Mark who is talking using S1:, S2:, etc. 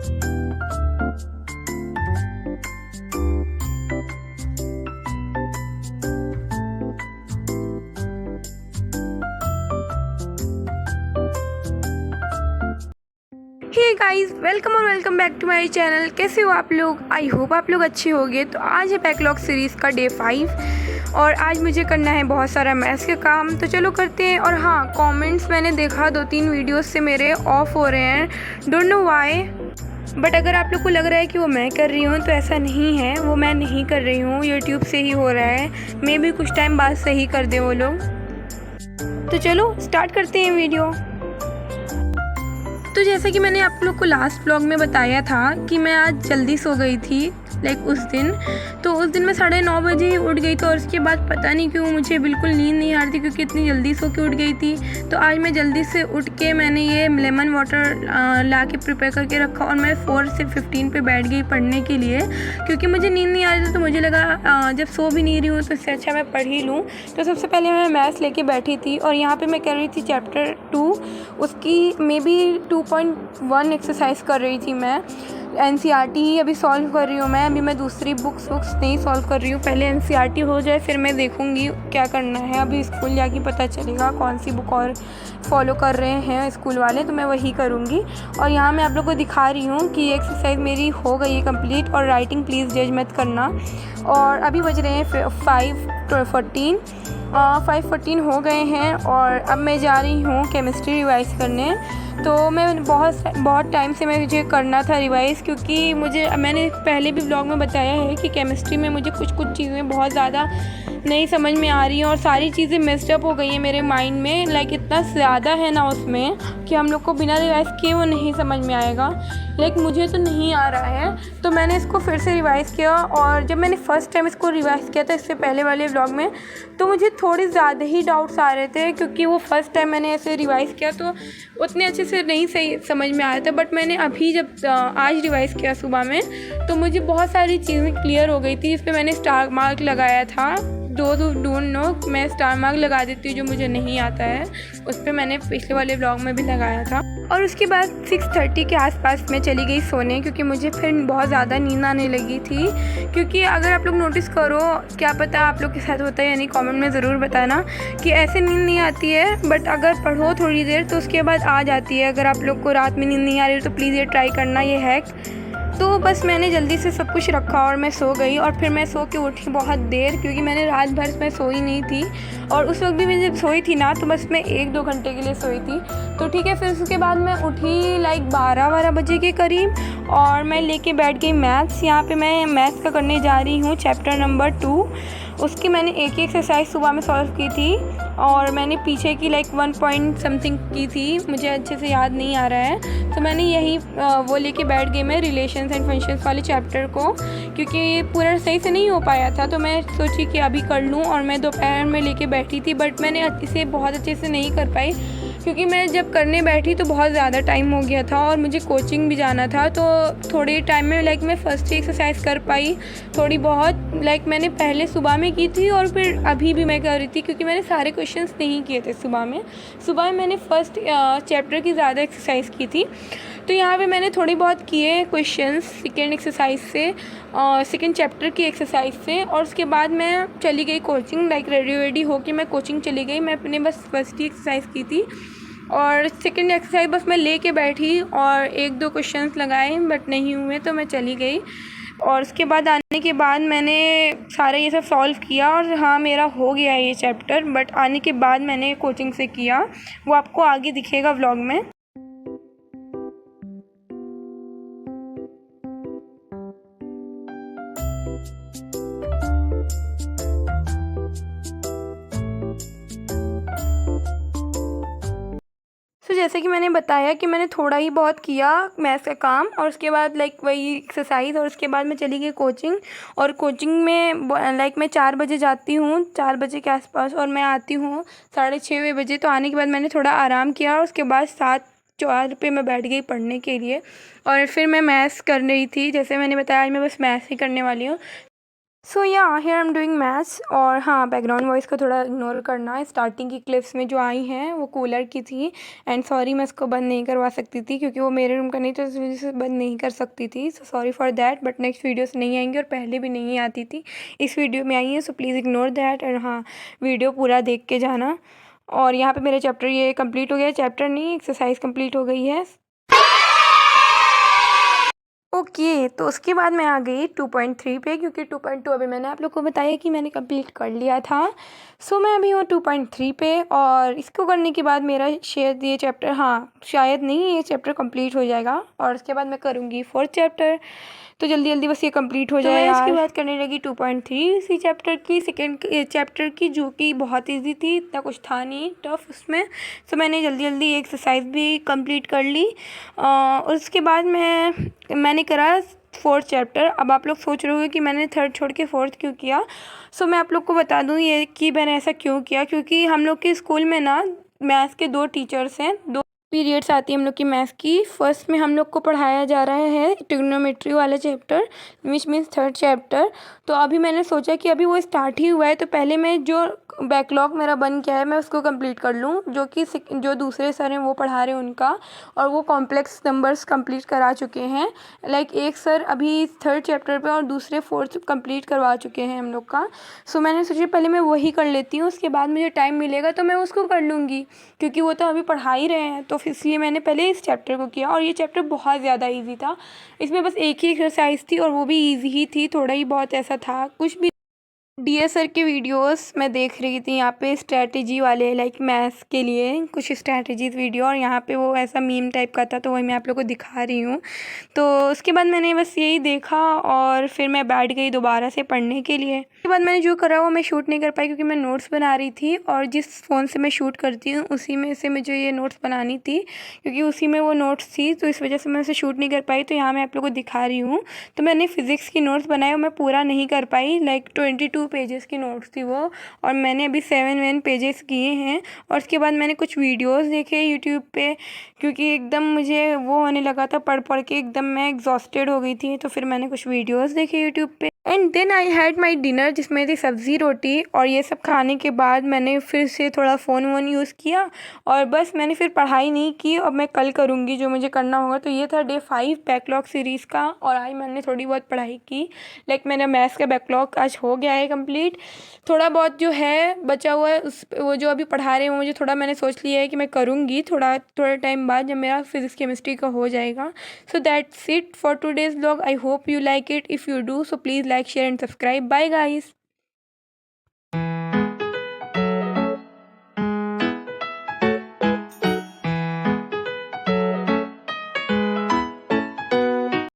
S1: Hey guys, welcome back to my channel. कैसे हो आप लोग? आई होप आप लोग अच्छे होंगे। तो आज है बैकलॉग सीरीज़ का डे 5 और आज मुझे करना है बहुत सारा मैथ्स का काम। तो चलो करते हैं। और हाँ, कमेंट्स मैंने देखा 2-3 वीडियोस से मेरे ऑफ हो रहे हैं, डोंट नो व्हाई। बट अगर आप लोग को लग रहा है कि वो मैं कर रही हूँ तो ऐसा नहीं है, वो मैं नहीं कर रही हूँ, यूट्यूब से ही हो रहा है। मे भी कुछ टाइम बाद सही कर दें वो लोग। तो चलो स्टार्ट करते हैं वीडियो। तो जैसे कि मैंने आप लोग को लास्ट ब्लॉग में बताया था कि मैं आज जल्दी सो गई थी, उस दिन। तो उस दिन मैं 9:30 बजे ही उठ गई थी और उसके बाद पता नहीं क्यों मुझे बिल्कुल नींद नहीं आ रही थी, क्योंकि इतनी जल्दी सो के उठ गई थी। तो आज मैं जल्दी से उठ के मैंने ये लेमन वाटर ला के प्रिपेयर करके रखा और मैं 4 से 15 पे बैठ गई पढ़ने के लिए, क्योंकि मुझे नींद नहीं आ रही थी। तो मुझे लगा जब सो भी नहीं रही हूँ तो इससे अच्छा मैं पढ़ ही लूँ। तो सबसे पहले मैं मैथ्स लेके बैठी थी और यहाँ पर मैं कर रही थी चैप्टर 2, उसकी मे बी 2.1 एक्सरसाइज कर रही थी मैं। NCERT ही अभी सॉल्व कर रही हूँ मैं। अभी मैं दूसरी बुक्स नहीं सॉल्व कर रही हूँ। पहले NCERT हो जाए फिर मैं देखूँगी क्या करना है। अभी स्कूल जाके पता चलेगा कौन सी बुक और फॉलो कर रहे हैं स्कूल वाले, तो मैं वही करूँगी। और यहाँ मैं आप लोगों को दिखा रही हूँ कि ये एक्सरसाइज मेरी हो गई है कंप्लीट। और राइटिंग प्लीज़ जज मत करना। और अभी बज रहे हैं 5:14 हो गए हैं और अब मैं जा रही हूँ केमिस्ट्री रिवाइज़ करने। तो मैं बहुत टाइम से मुझे करना था रिवाइज़, क्योंकि मैंने पहले भी ब्लॉग में बताया है कि केमिस्ट्री में मुझे कुछ चीज़ें बहुत ज़्यादा नहीं समझ में आ रही हैं और सारी चीज़ें मिक्सड अप हो गई हैं मेरे माइंड में। इतना ज़्यादा है ना उसमें कि हम लोग को बिना रिवाइज़ किए वो नहीं समझ में आएगा। मुझे तो नहीं आ रहा है, तो मैंने इसको फिर से रिवाइज़ किया। और जब मैंने फ़र्स्ट टाइम इसको रिवाइज़ किया था इससे पहले वाले व्लॉग में, तो मुझे थोड़े ज़्यादा ही डाउट्स आ रहे थे, क्योंकि वो फ़र्स्ट टाइम मैंने ऐसे रिवाइज़ किया तो उतने अच्छे से नहीं सही समझ में आया था। बट मैंने अभी जब आज रिवाइज़ किया सुबह में, तो मुझे बहुत सारी चीज़ें क्लियर हो गई थी। इस पर मैंने स्टार मार्क लगाया था। डोंट नो, मैं स्टार मार्क लगा देती हूँ जो मुझे नहीं आता है, उस पर मैंने पिछले वाले ब्लॉग में भी लगाया था। और उसके बाद 6:30 के आसपास मैं चली गई सोने, क्योंकि मुझे फिर बहुत ज़्यादा नींद आने लगी थी। क्योंकि अगर आप लोग नोटिस करो, क्या पता आप लोग के साथ होता है या नहीं, कमेंट में ज़रूर बताना कि ऐसे नींद नहीं आती है, बट अगर पढ़ो थोड़ी देर तो उसके बाद आ जाती है। अगर आप लोग को रात में नींद नहीं आ रही तो प्लीज़ ये ट्राई करना, ये हैक। तो बस मैंने जल्दी से सब कुछ रखा और मैं सो गई। और फिर मैं सो के उठी बहुत देर, क्योंकि मैंने रात भर में सोई नहीं थी। और उस वक्त भी मैं जब सोई थी ना, तो बस मैं 1-2 घंटे के लिए सोई थी। तो ठीक है, फिर उसके बाद मैं उठी 12 बजे के करीब और मैं लेके बैठ गई मैथ्स। यहाँ पे मैं मैथ्स का करने जा रही हूँ चैप्टर नंबर 2। उसकी मैंने एक ही एक्सरसाइज सुबह में सॉल्व की थी और मैंने पीछे की 1 पॉइंट समथिंग की थी, मुझे अच्छे से याद नहीं आ रहा है। तो मैंने यही वो लेके बैठ गई मैं रिलेशंस एंड फंक्शंस वाले चैप्टर को, क्योंकि ये पूरा सही से नहीं हो पाया था। तो मैं सोची कि अभी कर लूँ और मैं दोपहर में लेके बैठी थी, बट मैंने इसे बहुत अच्छे से नहीं कर पाई, क्योंकि मैं जब करने बैठी तो बहुत ज़्यादा टाइम हो गया था और मुझे कोचिंग भी जाना था। तो थोड़े टाइम में मैं फर्स्ट ही एक्सरसाइज कर पाई थोड़ी बहुत। मैंने पहले सुबह में की थी और फिर अभी भी मैं कर रही थी, क्योंकि मैंने सारे क्वेश्चंस नहीं किए थे सुबह में। सुबह में मैंने फर्स्ट चैप्टर की ज़्यादा एक्सरसाइज की थी। तो यहाँ पे मैंने थोड़ी बहुत किए क्वेश्चंस सेकेंड एक्सरसाइज से, सेकेंड चैप्टर की एक्सरसाइज से। और उसके बाद मैं चली गई कोचिंग, रेडी होके मैं कोचिंग चली गई। मैं अपने बस फर्स्ट ही एक्सरसाइज की थी और सेकेंड एक्सरसाइज बस मैं लेके बैठी और 1-2 क्वेश्चंस लगाए, बट नहीं हुए तो मैं चली गई। और उसके बाद आने के बाद मैंने सारा ये सब सॉल्व किया और हाँ, मेरा हो गया ये चैप्टर। बट आने के बाद मैंने कोचिंग से किया, वो आपको आगे दिखेगा व्लॉग में। तो जैसे कि मैंने बताया कि मैंने थोड़ा ही बहुत किया मैथ्स का काम और उसके बाद वही एक्सरसाइज, और उसके बाद मैं चली गई कोचिंग। और कोचिंग में मैं 4 बजे जाती हूँ, 4 बजे के आसपास, और मैं आती हूँ 6:30 बजे। तो आने के बाद मैंने थोड़ा आराम किया और उसके बाद 7:04 पे मैं बैठ गई पढ़ने के लिए। और फिर मैं मैथ्स कर रही थी, जैसे मैंने बताया आज मैं बस मैथ्स ही करने वाली हूँ। सो या here I am doing maths. और हाँ, बैकग्राउंड वॉइस को थोड़ा इग्नोर करना। स्टार्टिंग की क्लिप्स में जो आई हैं वो कूलर की थी, एंड सॉरी मैं इसको बंद नहीं करवा सकती थी क्योंकि वो मेरे रूम का नहीं, तो इस वजह से बंद नहीं कर सकती थी। So sorry for that, but next videos नहीं आएंगी, और पहले भी नहीं आती थी, इस वीडियो में आई है, सो प्लीज़ इग्नोर दैट। और हाँ, वीडियो पूरा देख के जाना। और यहाँ पे मेरा चैप्टर ये कंप्लीट हो गया, चैप्टर नहीं, एक्सरसाइज कंप्लीट हो गई है। ओके, तो उसके बाद मैं आ गई 2.3 पे, क्योंकि 2.2 अभी मैंने आप लोग को बताया कि मैंने कंप्लीट कर लिया था। सो मैं अभी हूँ 2.3 पे, और इसको करने के बाद मेरा शायद ये चैप्टर, हाँ शायद नहीं, ये चैप्टर कंप्लीट हो जाएगा, और उसके बाद मैं करूँगी 4th चैप्टर। तो जल्दी जल्दी बस ये कंप्लीट हो जाए। मैं इसके बाद करने लगी 2.3 इसी चैप्टर की, सेकेंड चैप्टर की, जो कि बहुत ईजी थी, इतना कुछ था नहीं टफ उसमें। सो मैंने जल्दी जल्दी एक्सरसाइज भी कंप्लीट कर ली। उसके बाद मैंने करा 4th चैप्टर। अब आप लोग सोच रहे होंगे कि मैंने 3rd छोड़ के 4th क्यों किया। सो मैं आप लोग को बता दूँ ये कि मैंने ऐसा क्यों किया, क्योंकि हम लोग के स्कूल में ना मैथ्स के 2 टीचर्स हैं, 2 पीरियड्स आती है हम लोग की मैथ्स की। फर्स्ट में हम लोग को पढ़ाया जा रहा है ट्रिग्नोमेट्री वाला chapter, which means 3rd chapter. तो अभी मैंने सोचा कि अभी वो स्टार्ट ही हुआ है, तो पहले मैं जो बैकलॉग मेरा बन गया है मैं उसको कंप्लीट कर लूँ, जो दूसरे सर हैं वो पढ़ा रहे हैं उनका, और वो कॉम्प्लेक्स नंबर्स कंप्लीट करा चुके हैं। लाइक एक सर अभी 3rd चैप्टर पे और दूसरे 4th कंप्लीट करवा चुके हैं हम लोग का। सो मैंने सोचा पहले मैं वही कर लेती हूँ, उसके बाद मुझे टाइम मिलेगा तो मैं उसको कर लूँगी, क्योंकि वो तो अभी पढ़ा ही रहे हैं। तो इसलिए मैंने पहले इस चैप्टर को किया, और ये चैप्टर बहुत ज़्यादा ईजी था। इसमें बस एक ही एक्सरसाइज थी, और वो भी ईजी ही थी, थोड़ा ही बहुत ऐसा था, कुछ भी। डीएस सर के वीडियोस मैं देख रही थी यहाँ पे, स्ट्रैटेजी वाले, लाइक मैथ्स के लिए कुछ स्ट्रैटेजीज वीडियो, और यहाँ पे वो ऐसा मीम टाइप का था, तो वही मैं आप लोग को दिखा रही हूँ। तो उसके बाद मैंने बस यही देखा, और फिर मैं बैठ गई दोबारा से पढ़ने के लिए। उसके बाद मैंने जो करा वो मैं शूट नहीं कर पाई, क्योंकि मैं नोट्स बना रही थी, और जिस फ़ोन से मैं शूट करती हूँ उसी में से मुझे ये नोट्स बनानी थी, क्योंकि उसी में वो नोट्स थी, तो इस वजह से मैं उसे शूट नहीं कर पाई। तो यहाँ मैं आप लोग को दिखा रही हूँ। तो मैंने फ़िज़िक्स की नोट्स बनाए, और मैं पूरा नहीं कर पाई, लाइक 22 पेजेस की नोट्स थी वो, और मैंने अभी 7 पेजेस किए हैं। और उसके बाद मैंने कुछ वीडियोस देखे यूट्यूब पे, क्योंकि एकदम मुझे वो होने लगा था, पढ़ पढ़ के एकदम मैं एग्जॉस्टेड हो गई थी। तो फिर मैंने कुछ वीडियोस देखे यूट्यूब पे, and then I had my dinner, जिसमें थी सब्ज़ी रोटी। और ये सब खाने के बाद मैंने फिर से थोड़ा फ़ोन वोन यूज़ किया, और बस मैंने फिर पढ़ाई नहीं की। अब मैं कल करूँगी जो मुझे करना होगा। तो ये था डे 5 बैकलॉग सीरीज़ का, और आज मैंने थोड़ी बहुत पढ़ाई की। लाइक मेरा मैथ्स का बैकलॉग आज हो गया है कंप्लीट। थोड़ा बहुत जो है बचा हुआ है, वो जो अभी पढ़ा रहे हैं वो मुझे थोड़ा, मैंने सोच लिया है कि मैं करूँगी थोड़ा टाइम बाद, जब मेरा फिज़िक्स केमिस्ट्री का हो जाएगा। So that's it for today's vlog. I hope you like it. If you do, so please like, share and subscribe. Bye guys.